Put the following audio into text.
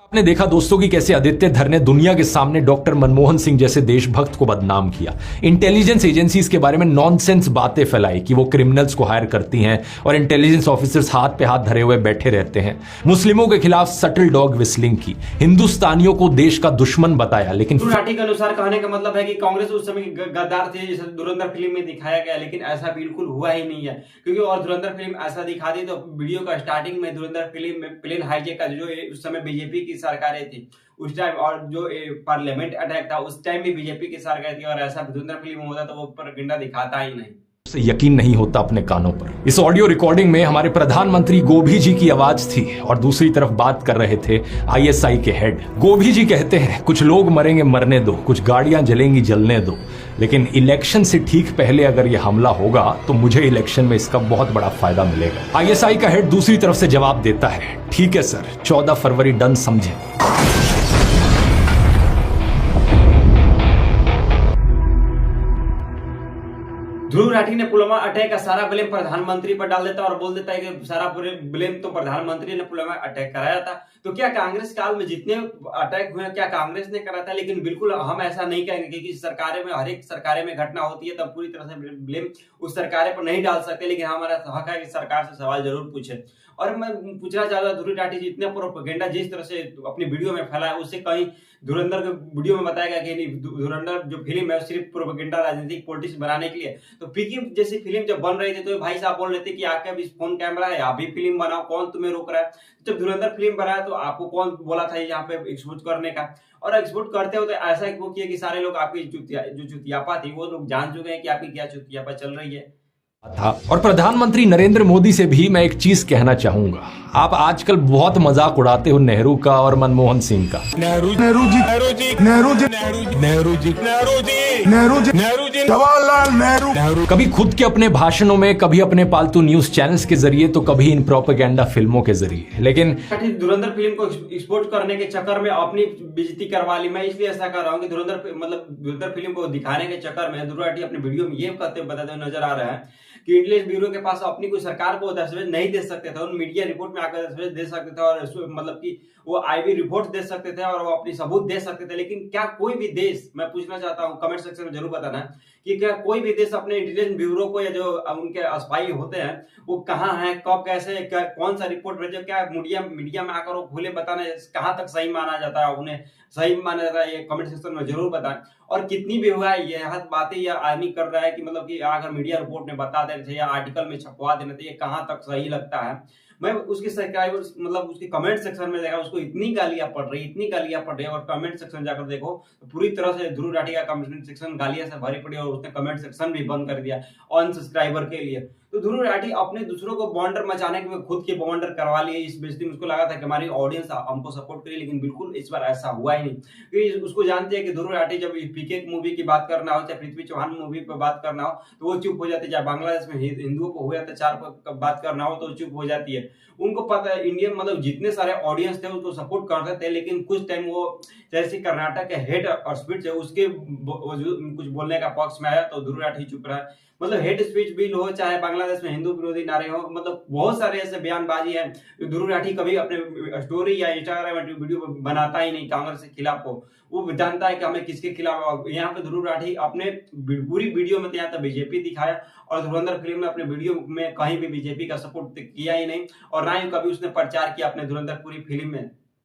आपने देखा दोस्तों कि कैसे आदित्य धर ने दुनिया के सामने डॉक्टर मनमोहन सिंह जैसे देशभक्त को बदनाम किया, इंटेलिजेंस एजेंसीज के बारे में नॉनसेंस बातें फैलाई कि वो क्रिमिनल्स को हायर करती हैं और इंटेलिजेंस ऑफिसर्स हाथ पे हाथ धरे हुए बैठे रहते हैं, मुस्लिमों के खिलाफ सटल डॉग विस्लिंग की, हिंदुस्तानियों को देश का दुश्मन बताया। लेकिन राठी के अनुसार कहने का मतलब है कि कांग्रेस उस समय गद्दार थी, जैसे धुरंधर फिल्म में दिखाया गया, लेकिन ऐसा बिल्कुल हुआ ही नहीं है। क्योंकि और धुरंधर फिल्म ऐसा दिखा दी तो वीडियो का स्टार्टिंग में धुरंधर फिल्म में प्लेन हाईजैक का जो उस समय बीजेपी की सरकारें थी उस टाइम, और जो पार्लियामेंट अटैक था उस टाइम भी बीजेपी की सरकार थी, और ऐसा धुरंधर फिल्म होता तो वो प्रोपेगेंडा दिखाता ही नहीं। से यकीन नहीं होता अपने कानों पर। इस ऑडियो रिकॉर्डिंग में हमारे प्रधानमंत्री गोभी जी की आवाज थी और दूसरी तरफ बात कर रहे थे आईएसआई के हेड। गोभी जी कहते हैं कुछ लोग मरेंगे मरने दो, कुछ गाड़ियां जलेंगी जलने दो, लेकिन इलेक्शन से ठीक पहले अगर यह हमला होगा तो मुझे इलेक्शन में इसका बहुत बड़ा फायदा मिलेगा। आईएसआई का हेड दूसरी तरफ से जवाब देता है, ठीक है सर, 14 फरवरी डन समझे। ध्रुव राठी ने पुलवामा अटैक का सारा ब्लेम प्रधानमंत्री पर डाल देता और बोल देता है कि सारा पूरे ब्लेम तो प्रधानमंत्री ने पुलवामा अटैक कराया था। तो क्या कांग्रेस काल में जितने अटैक हुए क्या कांग्रेस ने करा था? लेकिन बिल्कुल हम ऐसा नहीं कहेंगे कि सरकारें में हर एक सरकारें में घटना होती है तब पूरी तरह से ब्लेम उस सरकारें पर नहीं डाल सकते, लेकिन हमारा हक है कि सरकार से सवाल जरूर पूछे। और मैं पूछना चाहता ध्रुव राठी जितने प्रोपेगेंडा जिस तरह से अपनी वीडियो में फैलाया, उससे कहीं धुरंधर के वीडियो में बताया गया कि धुरंधर जो फिल्म है सिर्फ प्रोपेगेंडा राजनीतिक पॉलिटिक्स बनाने के लिए। तो पीकी जैसी फिल्म जब बन रही थी तो भाई साहब बोल रहे थे कि आपके अभी फोन कैमरा है, आप भी फिल्म बनाओ, कौन तुम्हें रोक रहा है? जब धुरंधर फिल्म बनाया तो आपको कौन बोला था यहाँ पे एक्सपोज करने का? और एक्सपोर्ट करते होते ऐसा वो किया कि सारे लोग आपकी जो चुतियापा थी वो लोग जान चुके हैं कि आपकी क्या चुतियापा चल रही है था। और प्रधानमंत्री नरेंद्र मोदी से भी मैं एक चीज कहना चाहूंगा, आप आजकल बहुत मजाक उड़ाते हो नेहरू का और मनमोहन सिंह का। जवाहरलाल नेहरू कभी खुद के अपने भाषणों में, कभी अपने पालतू न्यूज चैनल्स के जरिए, तो कभी इन प्रोपेगेंडा फिल्मों के जरिए। लेकिन धुरंधर फिल्म को एक्सपोर्ट करने के चक्कर में अपनी बेइज्जती करवा ली। मैं इसलिए ऐसा कर रहा हूँ कि धुरंधर फिल्म को दिखाने के चक्कर में ध्रुव राठी अपनी वीडियो में ये कहते बताते हुए नजर आ रहा है कि इंटेलिजेंस ब्यूरो के पास अपनी कोई सरकार को दस्तावेज नहीं दे सकते थे, उन मीडिया रिपोर्ट में आकर दस्तावेज दे सकते थे और मतलब कि वो आईबी रिपोर्ट दे सकते थे और वो अपनी सबूत दे सकते थे। लेकिन क्या कोई भी देश, मैं पूछना चाहता हूँ कमेंट सेक्शन में जरूर बताना कि क्या कोई भी देश अपने इंटेलिजेंस ब्यूरो को या जो उनके स्पाई होते हैं वो कहाँ है, कब, कैसे, क्या, कौन सा रिपोर्ट भेजे, क्या मीडिया में आकर वो खुले बताने कहाँ तक सही माना जाता है, उन्हें सही माना जाता है? ये कमेंट सेक्शन में जरूर बताएं। और कितनी भी हुआ है ये हद बातें या आदमी कर रहा है कि मतलब कि अगर मीडिया रिपोर्ट में बता देने थे या आर्टिकल में छपवा देने थे, ये कहाँ तक सही लगता है? मैं उसके सब्सक्राइबर्स मतलब उसके कमेंट सेक्शन में देखा, उसको इतनी गालियां पड़ रही है और कमेंट सेक्शन जाकर देखो तो पूरी तरह से ध्रुव राठी का कमेंट सेक्शन गालियां से भरी पड़ी और उसने कमेंट सेक्शन भी बंद कर दिया अनसब्सक्राइबर के लिए। तो ध्रुव राठी अपने दूसरों को बॉन्डर मचाने के खुद के बॉन्डर करवा लिए इस बेइज्जती में। उसको लगा था कि हमारी ऑडियंस हमको सपोर्ट करी, लेकिन बिल्कुल इस बार ऐसा हुआ ही नहीं। क्योंकि उसको जानते हैं कि ध्रुव राठी जब पीके मूवी की बात करना हो, चाहे पृथ्वी चौहान मूवी पर बात करना हो तो वो चुप हो जाती है, चाहे बांग्लादेश में हिंदुओं को हुए अत्याचार पर बात करना हो तो चुप हो जाती है। उनको पता है इंडियन मतलब जितने सारे ऑडियंस थे उसको सपोर्ट करते थे, लेकिन कुछ टाइम वो जैसे कर्नाटक के हेड और स्पीच है उसके कुछ बोलने का पक्ष में आया तो ध्रुव राठी चुप रहा। मतलब हेड स्पीच बिल हो, चाहे बांग्लादेश में हिंदू विरोधी नारे हो, मतलब बहुत सारे ऐसे बयानबाजी है। ध्रुव राठी कभी अपने स्टोरी या इंस्टाग्राम वीडियो बनाता ही नहीं कांग्रेस के खिलाफ हो, वो जानता है कि हमें किसके खिलाफ। यहाँ पे ध्रुव राठी अपने पूरी वीडियो में तो यहाँ तक बीजेपी दिखाया और धुरंधर फिल्म में अपने वीडियो में कहीं भी बीजेपी का सपोर्ट किया ही नहीं, और ना ही कभी उसने प्रचार किया अपने धुरंधर पूरी फिल्म में।